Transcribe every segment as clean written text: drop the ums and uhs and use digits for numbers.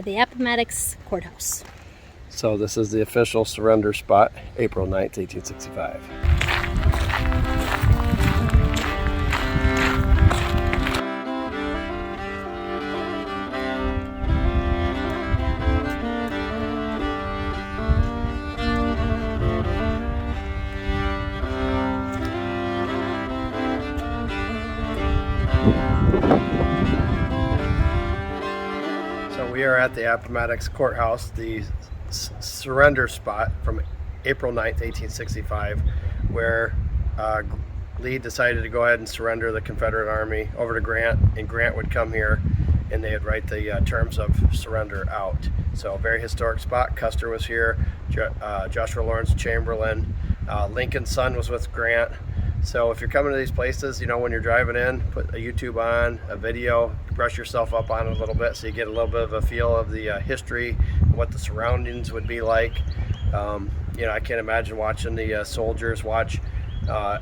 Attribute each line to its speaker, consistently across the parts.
Speaker 1: the Appomattox Courthouse.
Speaker 2: So this is the official surrender spot, April 9th, 1865. We are at the Appomattox Courthouse, the surrender spot from April 9th, 1865, where Lee decided to go ahead and surrender the Confederate Army over to Grant, and Grant would come here and they would write the terms of surrender out. So a very historic spot. Custer was here, Joshua Lawrence Chamberlain, Lincoln's son was with Grant. So if you're coming to these places, you know, when you're driving in, put a YouTube on, a video, brush yourself up on it a little bit so you get a little bit of a feel of the history, what the surroundings would be like. You know, I can't imagine watching the soldiers watch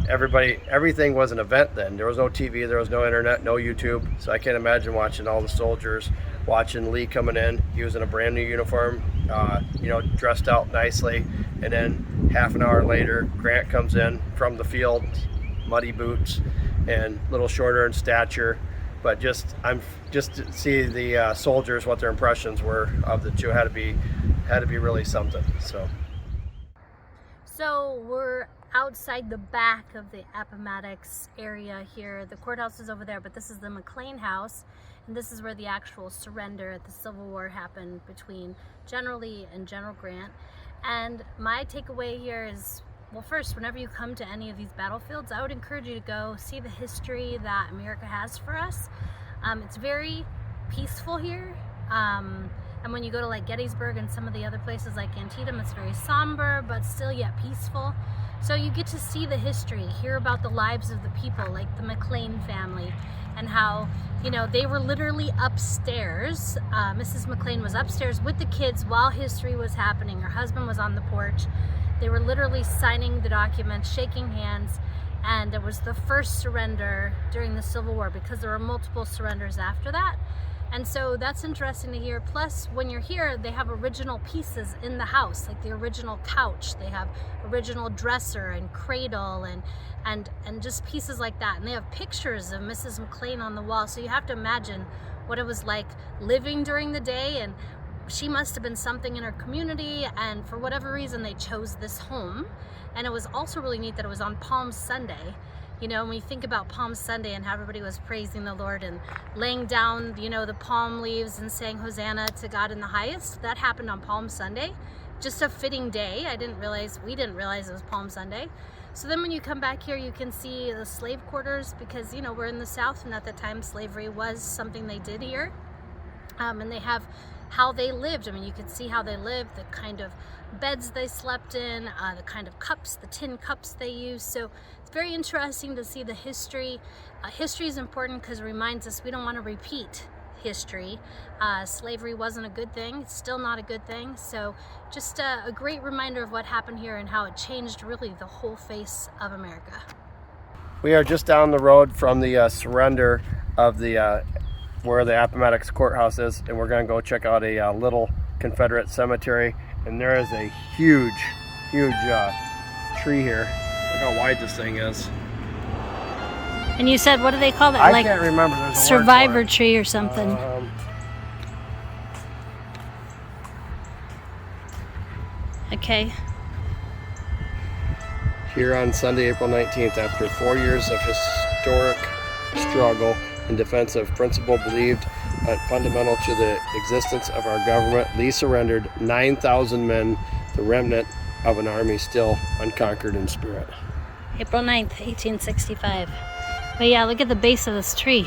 Speaker 2: everybody. Everything was an event then. There was no TV, there was no internet, no YouTube. So I can't imagine watching all the soldiers, watching Lee coming in. He was in a brand new uniform, you know, dressed out nicely. And then half an hour later, Grant comes in from the field, muddy boots and a little shorter in stature, but just to see the soldiers, what their impressions were of the two had to be really something.
Speaker 1: So we're outside the back of the Appomattox area here. The courthouse is over there, but this is the Mclean House, and this is where the actual surrender at the Civil War happened between General Lee and General Grant. And my takeaway here is, well, first, whenever you come to any of these battlefields, I would encourage you to go see the history that America has for us. It's very peaceful here. And when you go to like Gettysburg and some of the other places like Antietam, it's very somber, but still yet peaceful. So you get to see the history, hear about the lives of the people, like the Mclean family, and how, you know, they were literally upstairs. Mrs. Mclean was upstairs with the kids while history was happening. Her husband was on the porch. They were literally signing the documents, shaking hands, and it was the first surrender during the Civil War because there were multiple surrenders after that. And so that's interesting to hear. Plus, when you're here, they have original pieces in the house, like the original couch. They have original dresser and cradle and just pieces like that. And they have pictures of Mrs. Mclean on the wall. So you have to imagine what it was like living during the day, and she must have been something in her community, and for whatever reason they chose this home. And it was also really neat that it was on Palm Sunday. You know, when you think about Palm Sunday and how everybody was praising the Lord and laying down, you know, the palm leaves and saying Hosanna to God in the highest, that happened on Palm Sunday. Just a fitting day. We didn't realize it was Palm Sunday. So then when you come back here, you can see the slave quarters, because, you know, we're in the South, and at the time slavery was something they did here. And they have how they lived. I mean, you could see how they lived, the kind of beds they slept in, the kind of cups, the tin cups they used. So it's very interesting to see the history. History is important because it reminds us we don't want to repeat history. Slavery wasn't a good thing. It's still not a good thing. So just a great reminder of what happened here and how it changed really the whole face of America.
Speaker 2: We are just down the road from the surrender of the where the Appomattox Courthouse is, and we're going to go check out a little Confederate cemetery. And there is a huge tree here. Look how wide this thing is.
Speaker 1: And you said, what do they call that?
Speaker 2: I can't remember. There's a
Speaker 1: survivor
Speaker 2: word for it.
Speaker 1: Tree or something. Okay.
Speaker 2: Here on Sunday, April 19th, after 4 years of historic struggle in defense of principle believed fundamental to the existence of our government, Lee surrendered 9,000 men, the remnant of an army still unconquered in spirit.
Speaker 1: April 9th, 1865. But yeah, look at the base of this tree.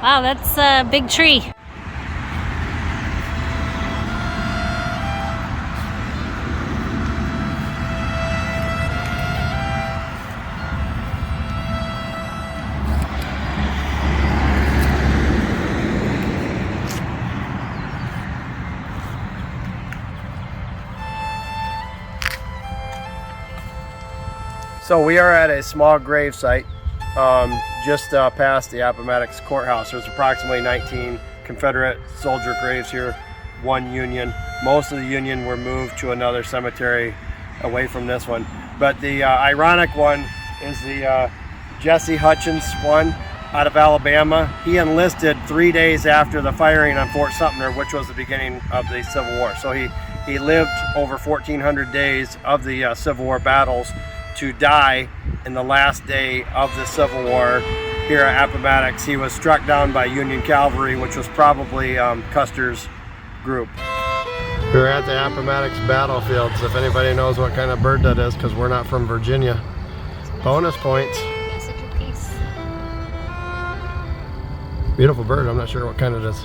Speaker 1: Wow, that's a big tree.
Speaker 2: So we are at a small grave site just past the Appomattox Courthouse. There's approximately 19 Confederate soldier graves here, 1 Union. Most of the Union were moved to another cemetery away from this one. But the ironic one is the Jesse Hutchins one out of Alabama. He enlisted 3 days after the firing on Fort Sumter, which was the beginning of the Civil War. So he lived over 1,400 days of the Civil War battles to die in the last day of the Civil War here at Appomattox. He was struck down by Union cavalry, which was probably Custer's group. We're at the Appomattox battlefields, if anybody knows what kind of bird that is, because we're not from Virginia. Bonus points. Beautiful bird, I'm not sure what kind it is.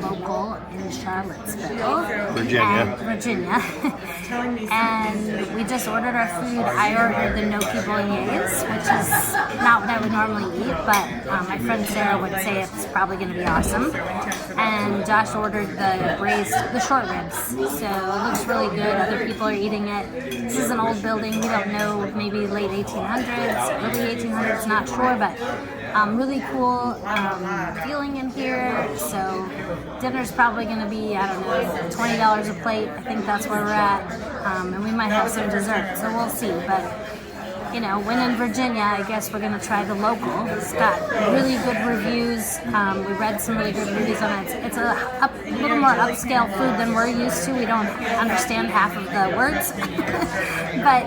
Speaker 1: Local in Charlottesville,
Speaker 2: Virginia.
Speaker 1: And we just ordered our food. I ordered the gnocchi bolognese, which is not what I would normally eat, but my friend Sarah would say it's probably going to be awesome. And Josh ordered the short ribs, so it looks really good. Other people are eating it. This is an old building. We don't know, maybe late 1800s, early 1800s, not sure, but really cool feeling in here. So dinner's probably going to be, I don't know, $20 a plate. I think that's where we're at. And we might have some dessert, so we'll see. But, you know, when in Virginia, I guess we're going to try the local. It's got really good reviews. We read some really good reviews on it. It's a little more upscale food than we're used to. We don't understand half of the words. but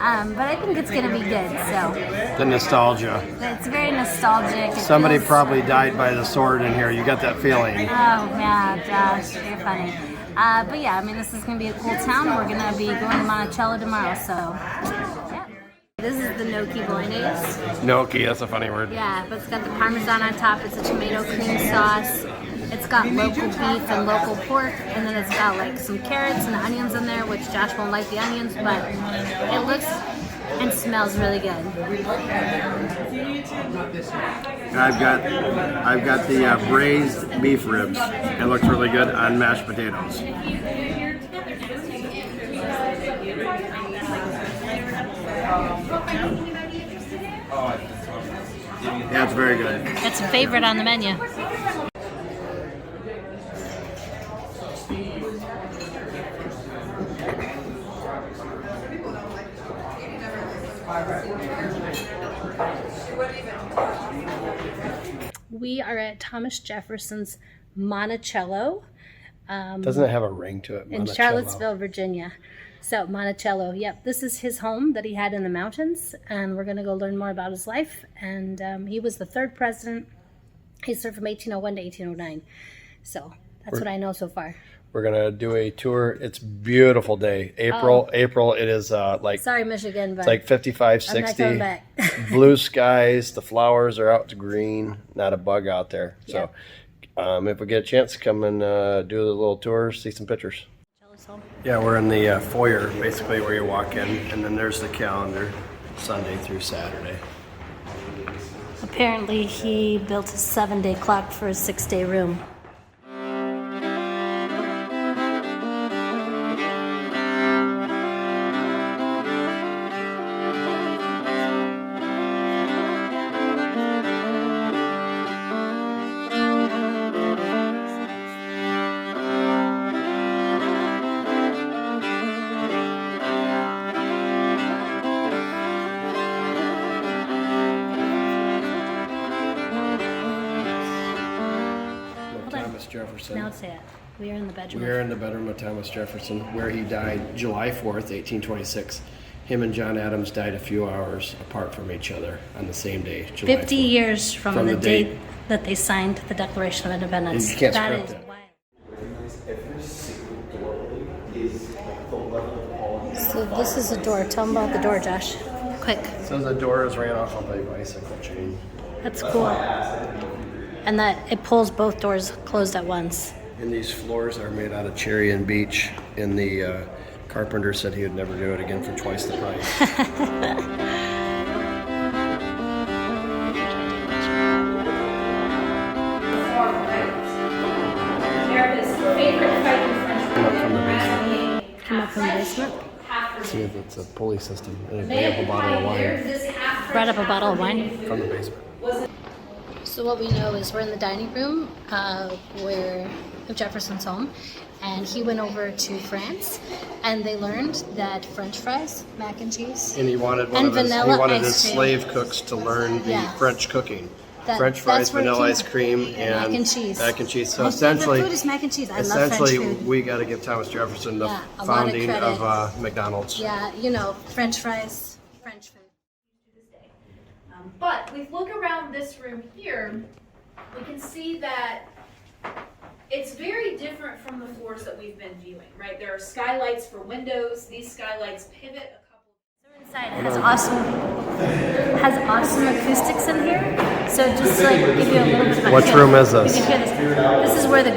Speaker 1: I think it's going to be good. So
Speaker 2: The nostalgia.
Speaker 1: it's very nostalgic.
Speaker 2: Somebody probably died by the sword in here. You got that feeling.
Speaker 1: Oh, yeah, Josh, you're funny. But yeah, I mean, this is going to be a cool town. We're going to be going to Monticello tomorrow, so yeah. This is the gnocchi bolognese.
Speaker 2: Gnocchi, that's a funny word.
Speaker 1: Yeah, but it's got the Parmesan on top. It's a tomato cream sauce. It's got local beef and local pork, and then it's got like some carrots and onions in there, which Josh won't like the onions, but it looks and smells really good.
Speaker 2: I've got the braised beef ribs. It looks really good on mashed potatoes. Yeah, it's very good.
Speaker 1: It's a favorite on the menu. We are at Thomas Jefferson's Monticello.
Speaker 2: Doesn't it have a ring to it?
Speaker 1: In Charlottesville, Virginia. So Monticello, yep. This is his home that he had in the mountains, and we're going to go learn more about his life. And he was the 3rd president. He served from 1801 to 1809. So that's what I know so far.
Speaker 2: We're going to do a tour. It's a beautiful day. April, it is like...
Speaker 1: Sorry, Michigan, but...
Speaker 2: It's like 55, 60.
Speaker 1: I'm not coming back.
Speaker 2: Blue skies. The flowers are out to green. Not a bug out there. So if we get a chance, come and do a little tour, see some pictures. Yeah, we're in the foyer, basically where you walk in, and then there's the calendar, Sunday through Saturday.
Speaker 1: Apparently, he built a 7-day clock for a 6-day room.
Speaker 2: Jefferson.
Speaker 1: Now say it. We are in the bedroom.
Speaker 2: We are in the bedroom of Thomas Jefferson, where he died July 4th, 1826. Him and John Adams died a few hours apart from each other on the same day, July
Speaker 1: 50
Speaker 2: 4th.
Speaker 1: years from the date that they signed the Declaration of Independence.
Speaker 2: You can't
Speaker 1: That
Speaker 2: script
Speaker 1: is
Speaker 2: it.
Speaker 1: wild. So this is a door. Tell them about the door, Josh. Quick.
Speaker 2: So the doors ran off of a bicycle chain.
Speaker 1: That's cool. And that it pulls both doors closed at once.
Speaker 2: And these floors are made out of cherry and beech, and the carpenter said he would never do it again for twice the price.
Speaker 1: Come up from the basement.
Speaker 2: See if it's a pulley system. And bring up a bottle of wine.
Speaker 1: Brought up a bottle of wine.
Speaker 2: From the basement.
Speaker 1: So what we know is we're in the dining room of Jefferson's home, and he went over to France, and they learned that French fries, mac and cheese,
Speaker 2: And he wanted
Speaker 1: And
Speaker 2: his
Speaker 1: vanilla ice
Speaker 2: slave
Speaker 1: cream.
Speaker 2: cooks to learn the
Speaker 1: Yeah.
Speaker 2: French cooking.
Speaker 1: that's
Speaker 2: French fries,
Speaker 1: where it
Speaker 2: vanilla
Speaker 1: came
Speaker 2: ice
Speaker 1: from.
Speaker 2: cream, and
Speaker 1: mac and cheese.
Speaker 2: Mac and cheese. So
Speaker 1: My favorite
Speaker 2: essentially,
Speaker 1: food is mac and cheese. I love French food.
Speaker 2: we got to give Thomas Jefferson the
Speaker 1: Yeah, a lot of
Speaker 2: founding
Speaker 1: credit.
Speaker 2: of McDonald's.
Speaker 1: Yeah, you know, French fries, French food.
Speaker 3: But we look around this room here, we can see that it's very different from the floors that we've been viewing, right? There are skylights for windows. These skylights pivot a couple.
Speaker 1: Inside has awesome acoustics in here. So just like give you a little bit of a
Speaker 2: Which
Speaker 1: hint.
Speaker 2: room is this?
Speaker 1: You can hear this. This is where the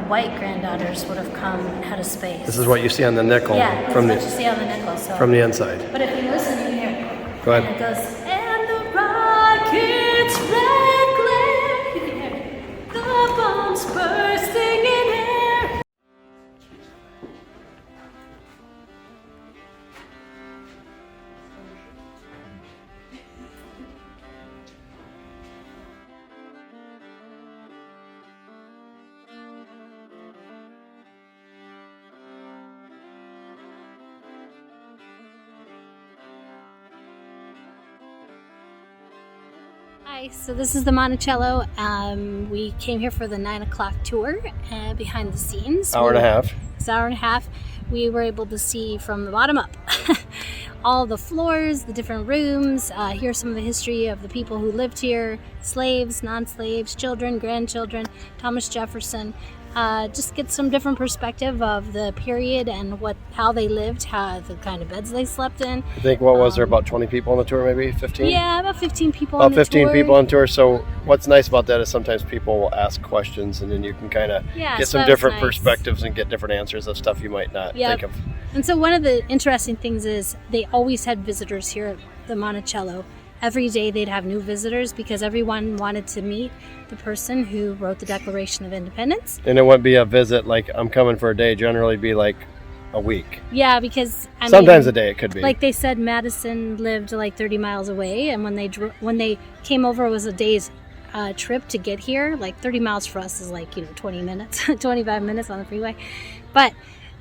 Speaker 1: white granddaughters would have come and had a space.
Speaker 2: This is what you see on the nickel
Speaker 1: Yeah,
Speaker 2: from
Speaker 1: that's
Speaker 2: the
Speaker 1: what you see on the nickel. So.
Speaker 2: from the inside.
Speaker 1: But if you listen, you can hear it.
Speaker 2: Go
Speaker 1: And
Speaker 2: ahead.
Speaker 1: it goes, and the rockets red glare. You can hear it. The bombs bursting in air. Hi, so this is the Monticello. We came here for the 9 o'clock tour behind the scenes.
Speaker 2: Hour and a half.
Speaker 1: It's an hour and a half. We were able to see from the bottom up all the floors, the different rooms, hear some of the history of the people who lived here, slaves, non-slaves, children, grandchildren, Thomas Jefferson. Just get some different perspective of the period and how they lived, how the kind of beds they slept in.
Speaker 2: I think what was there, about 20 people on the tour, maybe 15?
Speaker 1: Yeah, about 15 people
Speaker 2: About
Speaker 1: on the
Speaker 2: 15
Speaker 1: tour.
Speaker 2: people on tour. So what's nice about that is sometimes people will ask questions, and then you can kind of
Speaker 1: Yeah,
Speaker 2: get
Speaker 1: so
Speaker 2: some
Speaker 1: that was
Speaker 2: different
Speaker 1: nice.
Speaker 2: perspectives and get different answers of stuff you might not
Speaker 1: Yep.
Speaker 2: think of.
Speaker 1: And so one of the interesting things is they always had visitors here at the Monticello. Every day they'd have new visitors because everyone wanted to meet the person who wrote the Declaration of Independence.
Speaker 2: And it wouldn't be a visit like I'm coming for a day. Generally, be like a week.
Speaker 1: Yeah, because
Speaker 2: Sometimes a day it could be.
Speaker 1: Like they said, Madison lived like 30 miles away, and when they came over, it was a day's trip to get here. Like 30 miles for us is like 20 minutes, 25 minutes on the freeway, but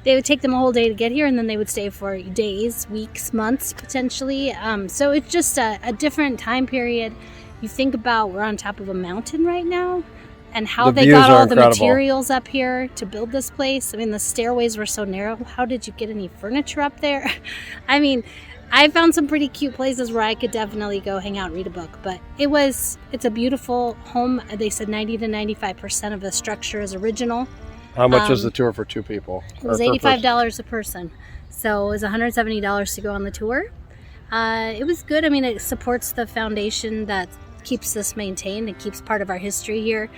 Speaker 1: they would take them a whole day to get here, and then they would stay for days, weeks, months, potentially. So it's just a different time period. You think about we're on top of a mountain right now, and how
Speaker 2: The
Speaker 1: they
Speaker 2: views
Speaker 1: got
Speaker 2: are
Speaker 1: all the
Speaker 2: incredible.
Speaker 1: materials up here to build this place. I mean, the stairways were so narrow. How did you get any furniture up there? I mean, I found some pretty cute places where I could definitely go hang out and read a book. But it's a beautiful home. They said 90 to 95% of the structure is original.
Speaker 2: How much is the tour for two people?
Speaker 1: It was
Speaker 2: Or per person?
Speaker 1: $85 a person. So it was $170 to go on the tour. It was good. I mean, it supports the foundation that keeps this maintained and keeps part of our history here.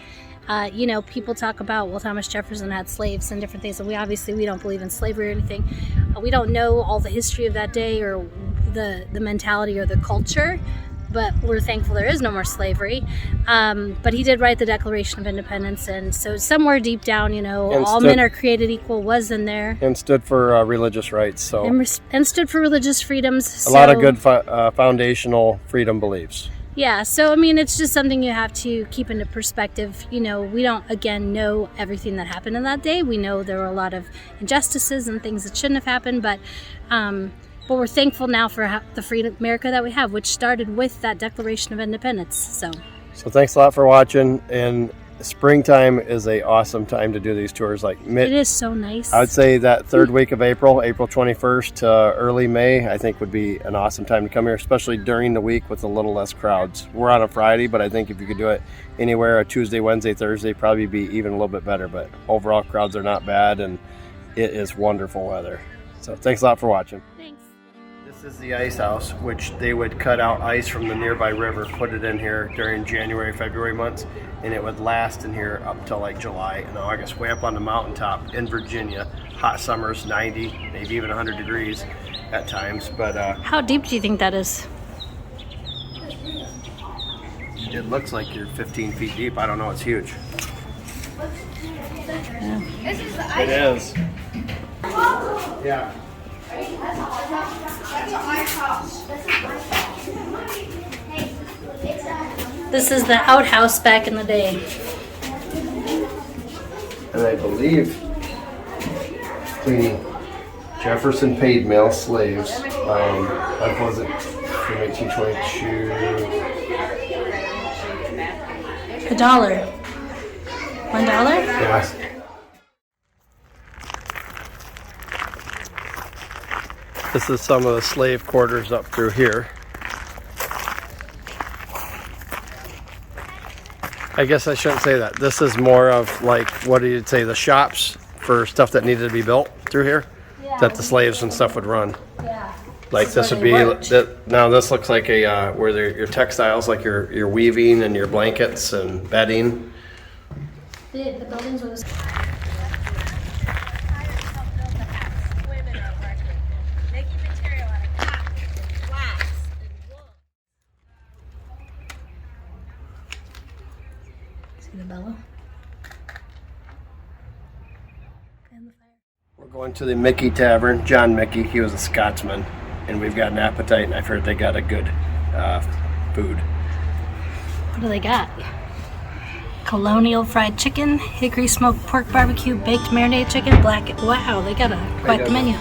Speaker 1: People talk about, well, Thomas Jefferson had slaves and different things, and we don't believe in slavery or anything. We don't know all the history of that day or the mentality or the culture, but we're thankful there is no more slavery. But he did write the Declaration of Independence, and so somewhere deep down, all men are created equal was in there.
Speaker 2: And stood for religious rights. So
Speaker 1: And stood for religious freedoms.
Speaker 2: a lot of good foundational freedom beliefs.
Speaker 1: Yeah, so I mean, it's just something you have to keep into perspective. We don't, again, know everything that happened in that day. We know there were a lot of injustices and things that shouldn't have happened, but we're thankful now for the free America that we have, which started with that Declaration of Independence. So
Speaker 2: thanks a lot for watching. And springtime is a awesome time to do these tours.
Speaker 1: it is so nice.
Speaker 2: I would say that third week of April 21st to early May, I think would be an awesome time to come here, especially during the week with a little less crowds. We're on a Friday, but I think if you could do it anywhere, a Tuesday, Wednesday, Thursday, probably be even a little bit better. But overall, crowds are not bad, and it is wonderful weather. So thanks a lot for watching.
Speaker 1: Thanks.
Speaker 2: This This is the ice house, which they would cut out ice from the nearby river, put it in here during January, February months, and it would last in here up till like July and August, way up on the mountaintop in Virginia. Hot summers, 90, maybe even 100 degrees at times. But
Speaker 1: how deep do you think that is?
Speaker 2: it looks like you're 15 feet deep. I don't know, it's huge.
Speaker 1: Yeah.
Speaker 2: It is. Yeah.
Speaker 1: This is the outhouse back in the day.
Speaker 2: And I believe Jefferson paid male slaves. What was it? From 1822.
Speaker 1: $1. $1?
Speaker 2: Yes. This is some of the slave quarters up through here. I guess I shouldn't say that. This is more of like, what do you say, the shops for stuff that needed to be built through here?
Speaker 1: Yeah.
Speaker 2: That the slaves and stuff would run.
Speaker 1: Yeah.
Speaker 2: Like this would be, now this looks like a, where your textiles, like your weaving and your blankets and bedding.
Speaker 1: The buildings were the bellow. And the fire.
Speaker 2: We're going to the Mickey Tavern. John Mickey, he was a Scotsman, and we've got an appetite, and I've heard they got a good food.
Speaker 1: What do they got? Colonial fried chicken, hickory smoked pork barbecue, baked marinade chicken, black. Wow, they got quite the menu.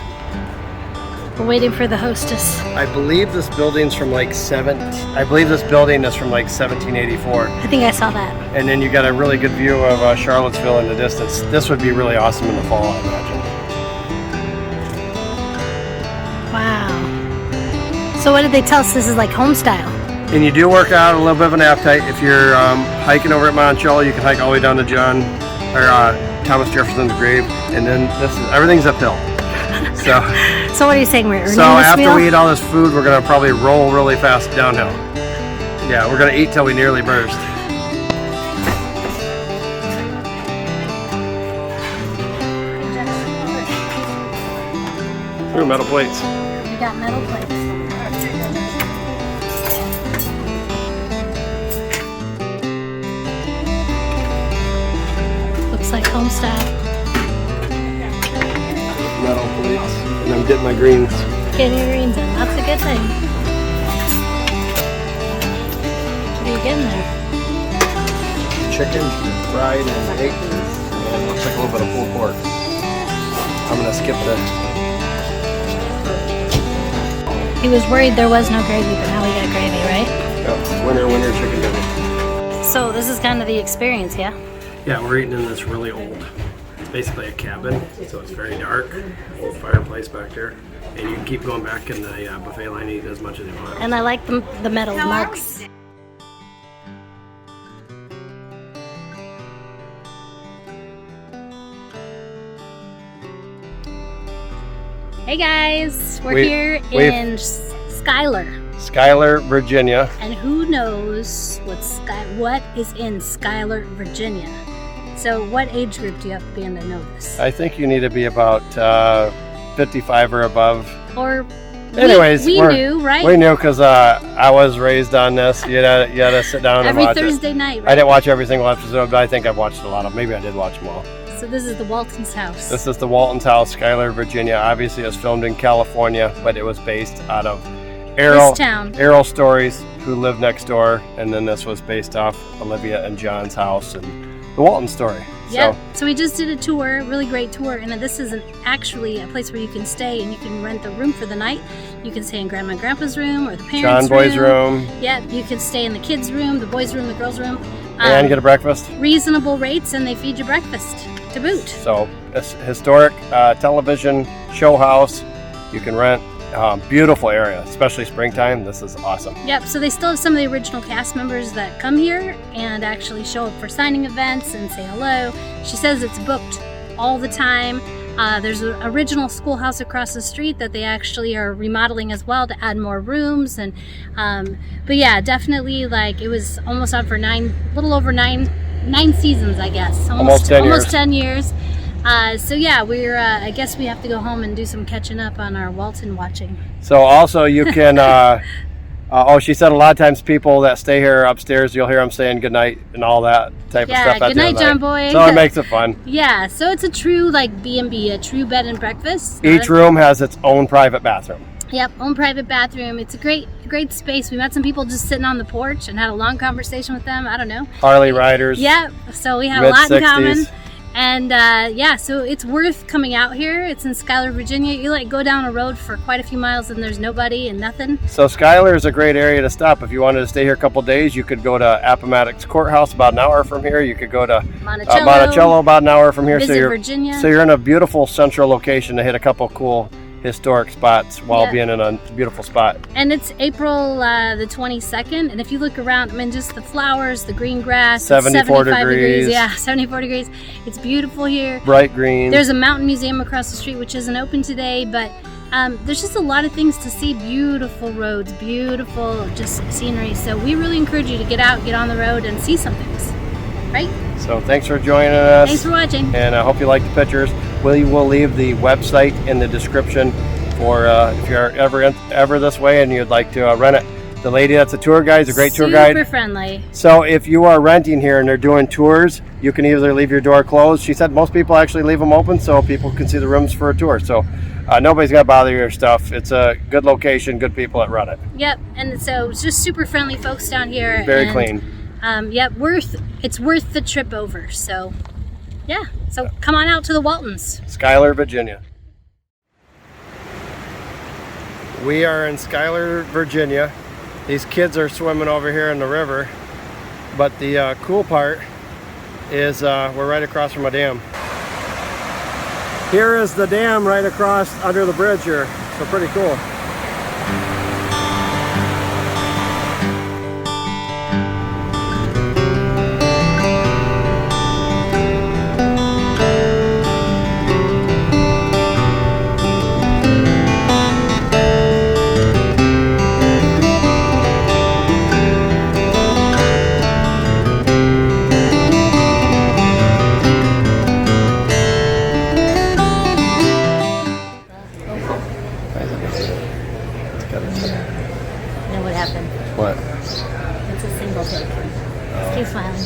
Speaker 1: We're waiting for the hostess.
Speaker 2: I believe this building's from like I believe this building is from like 1784.
Speaker 1: I think I saw that.
Speaker 2: And then you got a really good view of Charlottesville in the distance. This would be really awesome in the fall, I imagine.
Speaker 1: Wow. So what did they tell us? This is like home style.
Speaker 2: And you do work out a little bit of an appetite. If you're hiking over at Monticello, you can hike all the way down to Thomas Jefferson's grave, and then everything's uphill.
Speaker 1: So what are you saying? We're earning
Speaker 2: so
Speaker 1: this
Speaker 2: after
Speaker 1: meal?
Speaker 2: we eat all this food, we're gonna probably roll really fast downhill. Yeah, we're gonna eat till we nearly burst. Ooh, metal plates.
Speaker 1: We got metal plates. Looks like home style.
Speaker 2: Metal plates. And I'm getting my greens.
Speaker 1: Getting your greens in. That's a good thing. What are you getting there?
Speaker 2: Chicken, fried and baked, and looks like a little bit of pulled pork. I'm gonna skip this.
Speaker 1: He was worried there was no gravy, but now we got gravy, right?
Speaker 2: Yeah, winner chicken dinner.
Speaker 1: So this is kind of the experience, yeah?
Speaker 2: Yeah, we're eating in this really old, it's basically a cabin, so it's very dark, old fireplace back there, and you can keep going back in the buffet line, eating as much as you want.
Speaker 1: And I like the metal mugs. Hey guys, we're here in Schuyler,
Speaker 2: Virginia.
Speaker 1: and who knows what is in Schuyler, Virginia. So what age group do you have to be in to know this?
Speaker 2: I think you need to be about 55 or above.
Speaker 1: Or
Speaker 2: anyways,
Speaker 1: we knew, right?
Speaker 2: We knew because I was raised on this. You had to sit down and watch
Speaker 1: every Thursday night, right?
Speaker 2: I didn't watch every single episode, but I think I've watched a lot of them. Maybe I did watch them all.
Speaker 1: So this is the Waltons house.
Speaker 2: This is the Waltons house, Schuyler, Virginia. Obviously, it was filmed in California, but it was based out of Errol Stories, who lived next door, and then this was based off Olivia and John's house and the Walton story.
Speaker 1: Yeah. So we just did a tour, really great tour, and this is actually a place where you can stay and you can rent a room for the night. You can stay in Grandma and Grandpa's room or the parents'
Speaker 2: John Boy's room.
Speaker 1: Yeah, you can stay in the kids' room, the boys' room, the girls' room.
Speaker 2: And get a breakfast.
Speaker 1: Reasonable rates, and they feed you breakfast to boot.
Speaker 2: So it's historic television show house. You can rent. Beautiful area, especially springtime. This is awesome.
Speaker 1: Yep, so they still have some of the original cast members that come here and actually show up for signing events and say hello. She says it's booked all the time. There's an original schoolhouse across the street that they actually are remodeling as well to add more rooms. And but yeah, definitely, like, it was almost on for little over nine seasons, I guess.
Speaker 2: Almost 10 years.
Speaker 1: Almost 10 years. So yeah, we're I guess we have to go home and do some catching up on our Walton watching.
Speaker 2: So also you can she said a lot of times people that stay here upstairs, you'll hear them saying goodnight and all that type of stuff.
Speaker 1: Yeah, good night, John Boy.
Speaker 2: So it makes it fun.
Speaker 1: Yeah, so it's a true like B&B, a true bed and breakfast.
Speaker 2: Each room has its own private bathroom.
Speaker 1: Yep, own private bathroom. It's a great space. We met some people just sitting on the porch and had a long conversation with them. I don't know.
Speaker 2: Harley riders.
Speaker 1: Yeah, so we have a lot in common.
Speaker 2: Mid-60s.
Speaker 1: And yeah, so it's worth coming out here. It's in Schuyler, Virginia. You like go down a road for quite a few miles and there's nobody and nothing.
Speaker 2: So Schuyler is a great area to stop. If you wanted to stay here a couple days, you could go to Appomattox Courthouse about an hour from here. You could go to Monticello about an hour from here.
Speaker 1: Visit
Speaker 2: So you're
Speaker 1: Virginia.
Speaker 2: So you're in a beautiful central location to hit a couple cool historic spots while being in a beautiful spot.
Speaker 1: And it's April the 22nd, and if you look around, I mean, just the flowers, the green grass,
Speaker 2: 74
Speaker 1: 75
Speaker 2: degrees.
Speaker 1: Yeah, 74 degrees. It's beautiful here.
Speaker 2: Bright green.
Speaker 1: There's a mountain museum across the street which isn't open today, but there's just a lot of things to see. Beautiful roads, beautiful just scenery. So we really encourage you to get out, get on the road, and see some things, right?
Speaker 2: So thanks for joining us.
Speaker 1: Thanks for watching.
Speaker 2: And I hope you like the pictures. We will leave the website in the description for if you're ever this way and you'd like to rent it. The lady that's a tour guide is a great tour guide.
Speaker 1: Super friendly.
Speaker 2: So if you are renting here and they're doing tours, you can either leave your door closed. She said most people actually leave them open so people can see the rooms for a tour. So nobody's going to bother your stuff. It's a good location, good people that run it.
Speaker 1: Yep, and so it's just super friendly folks down here.
Speaker 2: Very clean.
Speaker 1: Yep, it's worth the trip over. So yeah, so come on out to the Waltons.
Speaker 2: Schuyler, Virginia. We are in Schuyler, Virginia. These kids are swimming over here in the river, but the cool part is we're right across from a dam. Here is the dam right across under the bridge here, so pretty cool.
Speaker 1: Then what happened?
Speaker 2: What?
Speaker 1: It's a single take. Just keep smiling.